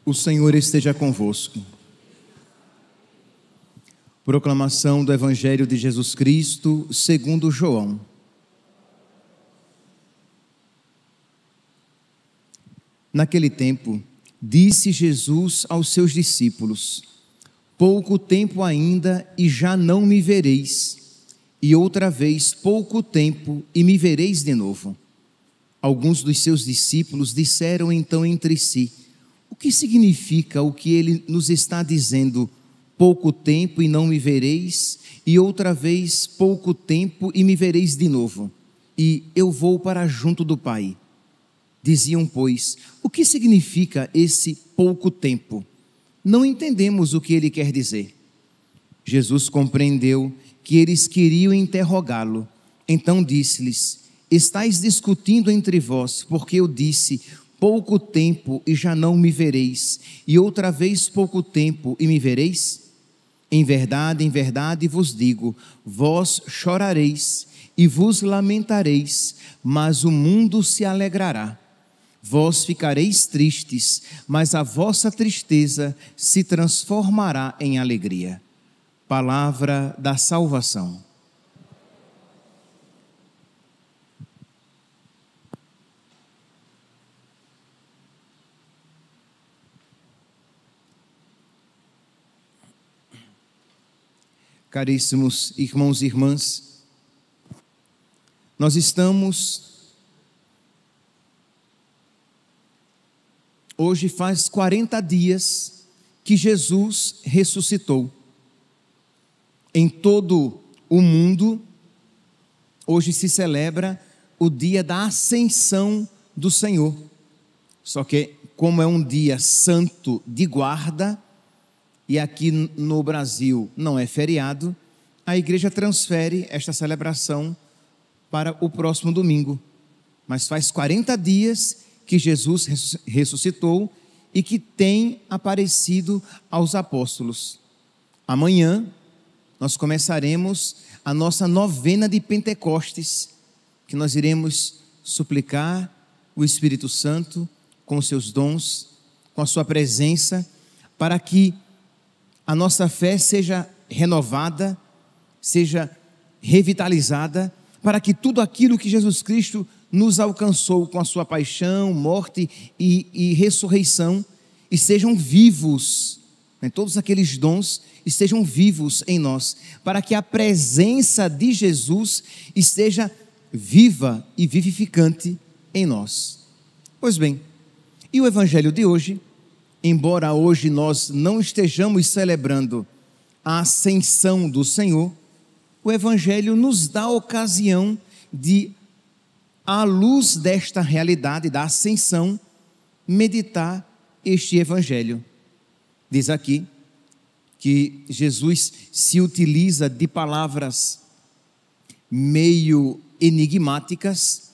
O Senhor esteja convosco. Proclamação do Evangelho de Jesus Cristo, segundo João. Naquele tempo, disse Jesus aos seus discípulos: pouco tempo ainda e já não me vereis, e outra vez pouco tempo e me vereis de novo. Alguns dos seus discípulos disseram então entre si: o que significa o que ele nos está dizendo? Pouco tempo e não me vereis, e outra vez pouco tempo e me vereis de novo, e eu vou para junto do Pai. Diziam, pois, o que significa esse pouco tempo? Não entendemos o que ele quer dizer. Jesus compreendeu que eles queriam interrogá-lo, então disse-lhes: estais discutindo entre vós, porque eu disse: pouco tempo e já não me vereis, e outra vez pouco tempo e me vereis? Em verdade vos digo, vós chorareis e vos lamentareis, mas o mundo se alegrará. Vós ficareis tristes, mas a vossa tristeza se transformará em alegria. Palavra da salvação. Caríssimos irmãos e irmãs, nós hoje faz 40 dias que Jesus ressuscitou. Em todo o mundo, hoje se celebra o dia da Ascensão do Senhor. Só que, como é um dia santo de guarda, e aqui no Brasil não é feriado, a igreja transfere esta celebração para o próximo domingo. Mas faz 40 dias que Jesus ressuscitou e que tem aparecido aos apóstolos. Amanhã nós começaremos a nossa novena de Pentecostes, que nós iremos suplicar o Espírito Santo com os seus dons, com a sua presença, para que a nossa fé seja renovada, seja revitalizada, para que tudo aquilo que Jesus Cristo nos alcançou com a sua paixão, morte e ressurreição, estejam vivos, né? Todos aqueles dons estejam vivos em nós, para que a presença de Jesus esteja viva e vivificante em nós. Pois bem, e o Evangelho de hoje, embora hoje nós não estejamos celebrando a ascensão do Senhor, o Evangelho nos dá a ocasião de, à luz desta realidade da ascensão, meditar este Evangelho. Diz aqui que Jesus se utiliza de palavras meio enigmáticas,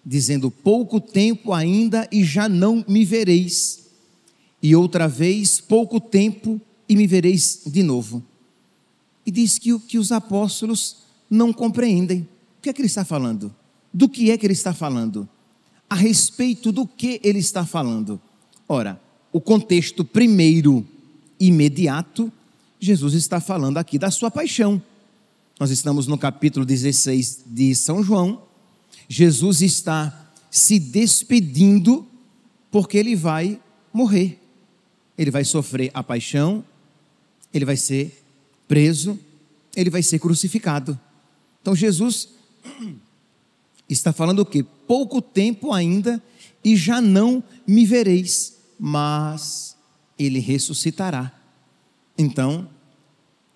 dizendo: pouco tempo ainda e já não me vereis, e outra vez pouco tempo e me vereis de novo. E diz que os apóstolos não compreendem. O que é que ele está falando? Do que é que ele está falando? A respeito do que ele está falando? Ora, o contexto primeiro, imediato, Jesus está falando aqui da sua paixão. Nós estamos no capítulo 16 de São João. Jesus está se despedindo porque ele vai morrer. Ele vai sofrer a paixão, ele vai ser preso, ele vai ser crucificado. Então Jesus está falando o quê? Pouco tempo ainda e já não me vereis, mas ele ressuscitará. Então,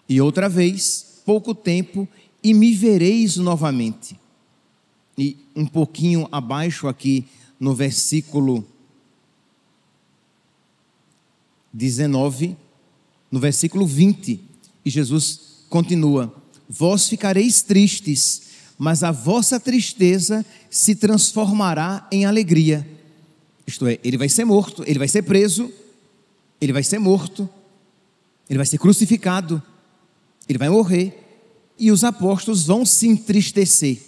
e outra vez, pouco tempo e me vereis novamente. E um pouquinho abaixo aqui no versículo 19, no versículo 20, e Jesus continua: vós ficareis tristes, mas a vossa tristeza se transformará em alegria. Isto é, ele vai ser morto, ele vai ser preso, ele vai ser morto, ele vai ser crucificado, ele vai morrer, e os apóstolos vão se entristecer,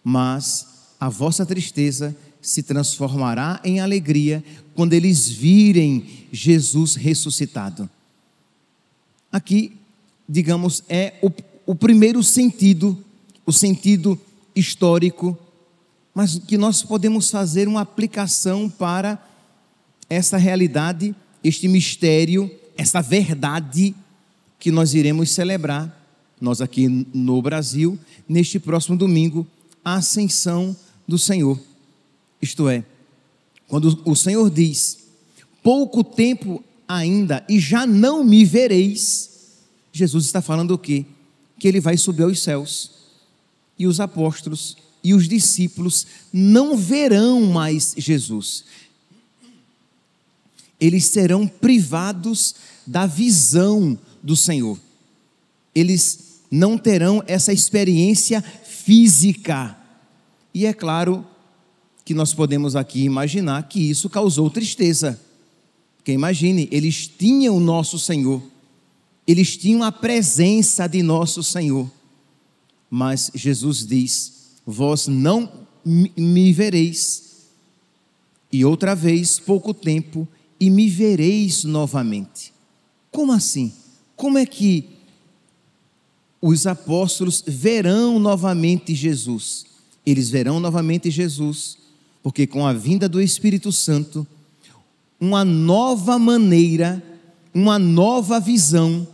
mas a vossa tristeza se transformará em alegria quando eles virem Jesus ressuscitado. Aqui, digamos, é o primeiro sentido, o sentido histórico, mas que nós podemos fazer uma aplicação para essa realidade, este mistério, essa verdade que nós iremos celebrar, nós aqui no Brasil, neste próximo domingo, a ascensão do Senhor. Isto é, quando o Senhor diz, pouco tempo ainda e já não me vereis, Jesus está falando o quê? Que ele vai subir aos céus, e os apóstolos e os discípulos não verão mais Jesus. Eles serão privados da visão do Senhor. Eles não terão essa experiência física. E é claro que nós podemos aqui imaginar que isso causou tristeza. Porque imagine, eles tinham o nosso Senhor, eles tinham a presença de nosso Senhor. Mas Jesus diz, vós não me vereis, e outra vez, pouco tempo, e me vereis novamente. Como assim? Como é que os apóstolos verão novamente Jesus? Eles verão novamente Jesus, porque com a vinda do Espírito Santo, uma nova maneira, uma nova visão,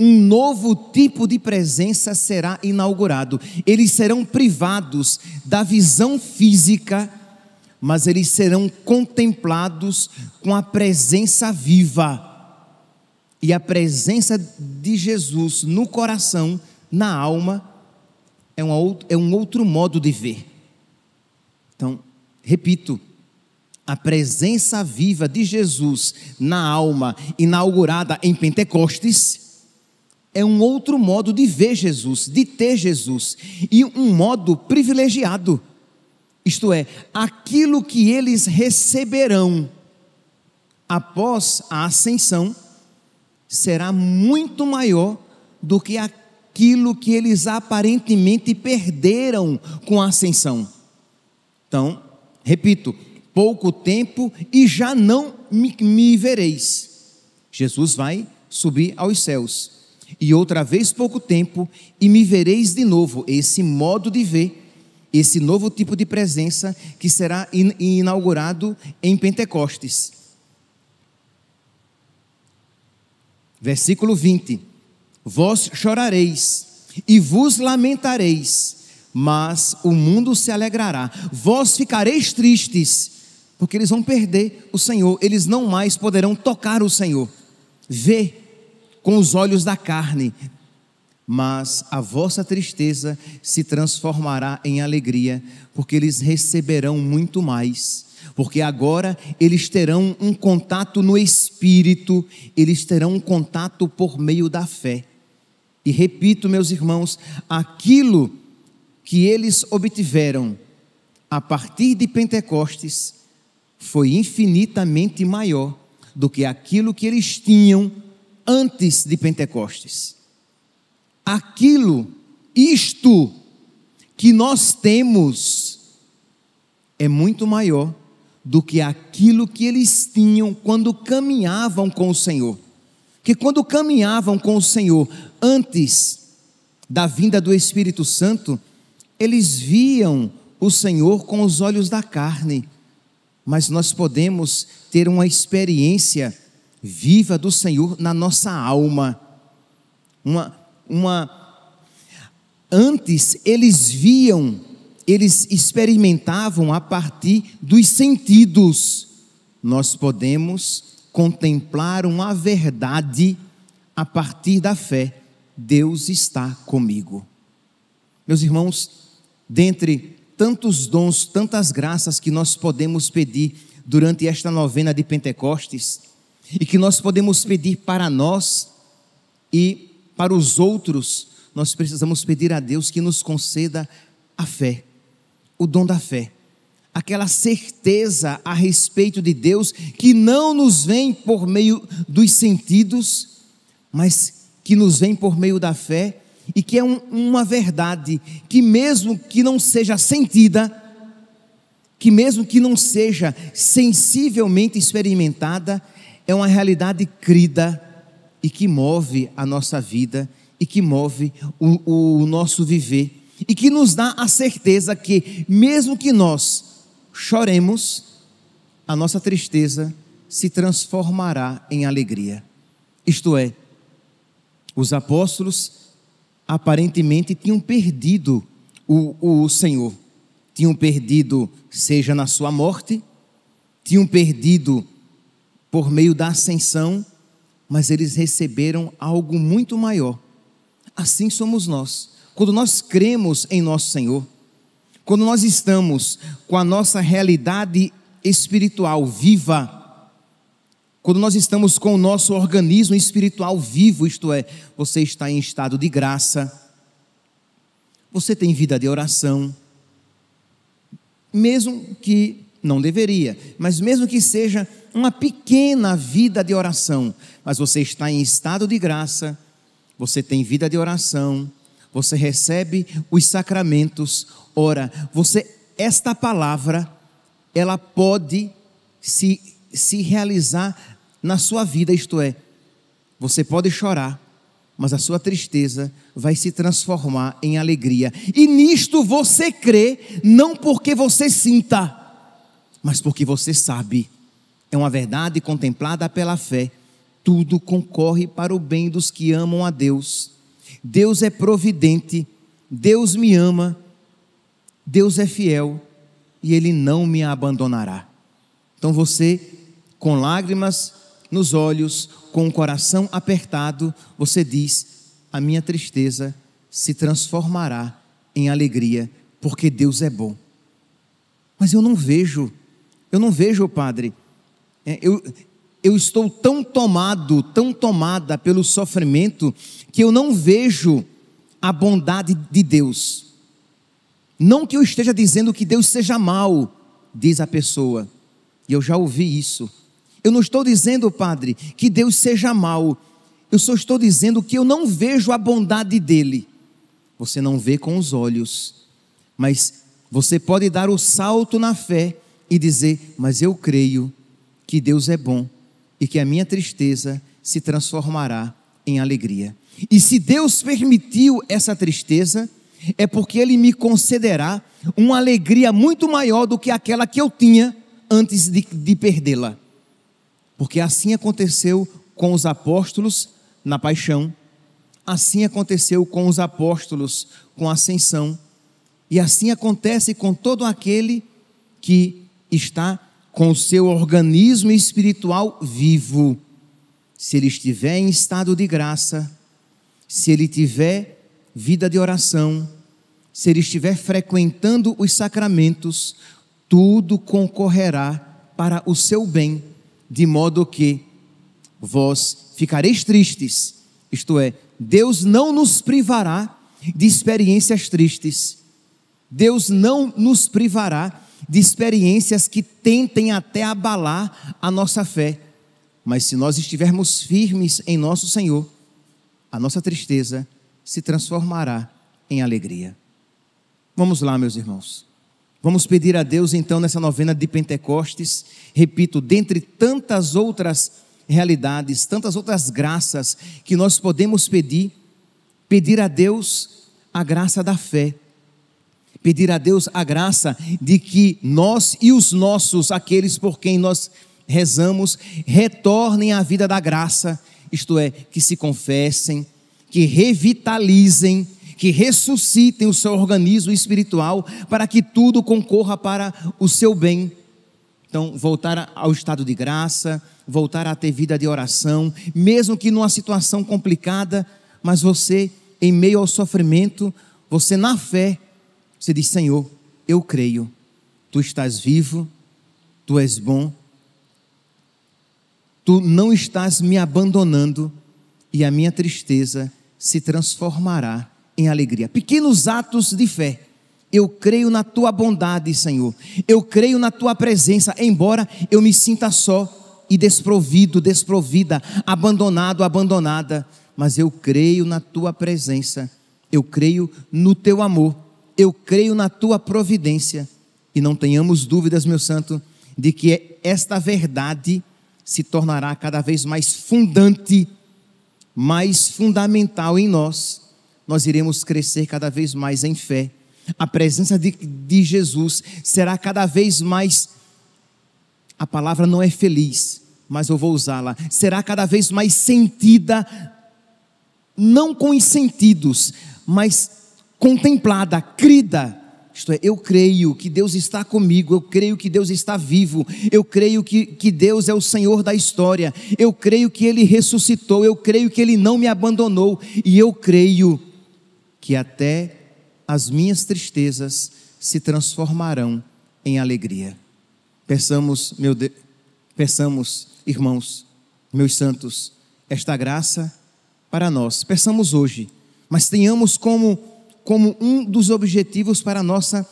um novo tipo de presença será inaugurado. Eles serão privados da visão física, mas eles serão contemplados com a presença viva. E a presença de Jesus no coração, na alma, é um outro modo de ver. Então, repito, a presença viva de Jesus na alma, inaugurada em Pentecostes, é um outro modo de ver Jesus, de ter Jesus, e um modo privilegiado. Isto é, aquilo que eles receberão após a ascensão será muito maior do que aquilo que eles aparentemente perderam com a ascensão. Então, repito, pouco tempo e já não me vereis. Jesus vai subir aos céus. E outra vez pouco tempo e me vereis de novo. Esse modo de ver, esse novo tipo de presença que será inaugurado em Pentecostes. Versículo 20: vós chorareis e vos lamentareis, mas o mundo se alegrará. Vós ficareis tristes, porque eles vão perder o Senhor, eles não mais poderão tocar o Senhor, ver com os olhos da carne, mas a vossa tristeza se transformará em alegria, porque eles receberão muito mais, porque agora eles terão um contato no Espírito, eles terão um contato por meio da fé. E repito, meus irmãos, aquilo que eles obtiveram a partir de Pentecostes foi infinitamente maior do que aquilo que eles tinham antes de Pentecostes. Isto que nós temos é muito maior do que aquilo que eles tinham quando caminhavam com o Senhor. Porque quando caminhavam com o Senhor antes da vinda do Espírito Santo, eles viam o Senhor com os olhos da carne, mas nós podemos ter uma experiência viva do Senhor na nossa alma. Antes eles viam, eles experimentavam a partir dos sentidos. Nós podemos contemplar uma verdade a partir da fé. Deus está comigo. Meus irmãos, dentre tantos dons, tantas graças que nós podemos pedir durante esta novena de Pentecostes, e que nós podemos pedir para nós e para os outros, nós precisamos pedir a Deus que nos conceda a fé, o dom da fé, aquela certeza a respeito de Deus que não nos vem por meio dos sentidos, mas que nos vem por meio da fé, e que é uma verdade que, mesmo que não seja sentida, que mesmo que não seja sensivelmente experimentada, é uma realidade crida e que move a nossa vida e que move o nosso viver e que nos dá a certeza que mesmo que nós choremos, a nossa tristeza se transformará em alegria. Isto é, os apóstolos aparentemente tinham perdido o Senhor, tinham perdido seja na sua morte, tinham perdido por meio da ascensão, mas eles receberam algo muito maior. Assim somos nós. Quando nós cremos em nosso Senhor, quando nós estamos com a nossa realidade espiritual viva, quando nós estamos com o nosso organismo espiritual vivo, isto é, você está em estado de graça, você tem vida de oração, mesmo que não deveria, mas mesmo que seja uma pequena vida de oração, mas você está em estado de graça, você tem vida de oração, você recebe os sacramentos. Ora, esta palavra, ela pode se realizar na sua vida, isto é, você pode chorar, mas a sua tristeza vai se transformar em alegria, e nisto você crê, não porque você sinta, mas porque você sabe, é uma verdade contemplada pela fé, tudo concorre para o bem dos que amam a Deus, Deus é providente, Deus me ama, Deus é fiel, e Ele não me abandonará. Então você, com lágrimas nos olhos, com o coração apertado, você diz: a minha tristeza se transformará em alegria, porque Deus é bom. Mas eu não vejo, Padre, eu estou tão tomada pelo sofrimento, que eu não vejo a bondade de Deus. Não que eu esteja dizendo que Deus seja mau, diz a pessoa, e eu já ouvi isso. Eu não estou dizendo, Padre, que Deus seja mau, eu só estou dizendo que eu não vejo a bondade dEle. Você não vê com os olhos, mas você pode dar o salto na fé e dizer: mas eu creio que Deus é bom e que a minha tristeza se transformará em alegria. E se Deus permitiu essa tristeza, é porque Ele me concederá uma alegria muito maior do que aquela que eu tinha antes de perdê-la. Porque assim aconteceu com os apóstolos na paixão, assim aconteceu com os apóstolos com a ascensão, e assim acontece com todo aquele que está com o seu organismo espiritual vivo. Se ele estiver em estado de graça, se ele tiver vida de oração, se ele estiver frequentando os sacramentos, tudo concorrerá para o seu bem, de modo que vós ficareis tristes, isto é, Deus não nos privará de experiências tristes, Deus não nos privará de experiências que tentem até abalar a nossa fé, mas se nós estivermos firmes em nosso Senhor, a nossa tristeza se transformará em alegria. Vamos lá, meus irmãos. Vamos pedir a Deus então nessa novena de Pentecostes, repito, dentre tantas outras realidades, tantas outras graças que nós podemos pedir a Deus a graça da fé, pedir a Deus a graça de que nós e os nossos, aqueles por quem nós rezamos, retornem à vida da graça, isto é, que se confessem, que revitalizem, que ressuscitem o seu organismo espiritual, para que tudo concorra para o seu bem. Então, voltar ao estado de graça, voltar a ter vida de oração, mesmo que numa situação complicada, mas você, em meio ao sofrimento, você na fé, você diz: Senhor, eu creio, Tu estás vivo, Tu és bom, Tu não estás me abandonando, e a minha tristeza se transformará em alegria. Pequenos atos de fé. Eu creio na Tua bondade, Senhor. Eu creio na Tua presença, embora eu me sinta só e desprovido, desprovida, abandonado, abandonada. Mas eu creio na Tua presença. Eu creio no Teu amor. Eu creio na Tua providência. E não tenhamos dúvidas, meu santo, de que esta verdade se tornará cada vez mais fundante, mais fundamental em nós. Nós iremos crescer cada vez mais em fé. A presença de Jesus será cada vez mais, a palavra não é feliz, mas eu vou usá-la, será cada vez mais sentida, não com os sentidos, mas contemplada, crida. Isto é, eu creio que Deus está comigo, eu creio que Deus está vivo, eu creio que Deus é o Senhor da história, eu creio que Ele ressuscitou, eu creio que Ele não me abandonou, e eu creio que até as minhas tristezas se transformarão em alegria. Peçamos, peçamos, irmãos, meus santos, esta graça para nós. Peçamos hoje, mas tenhamos como um dos objetivos para a nossa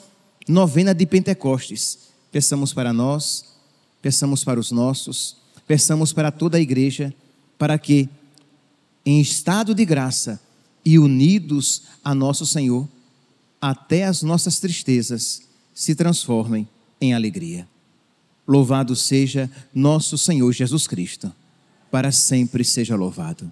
novena de Pentecostes. Peçamos para nós, peçamos para os nossos, peçamos para toda a igreja, para que, em estado de graça e unidos a nosso Senhor, até as nossas tristezas se transformem em alegria. Louvado seja nosso Senhor Jesus Cristo, para sempre seja louvado.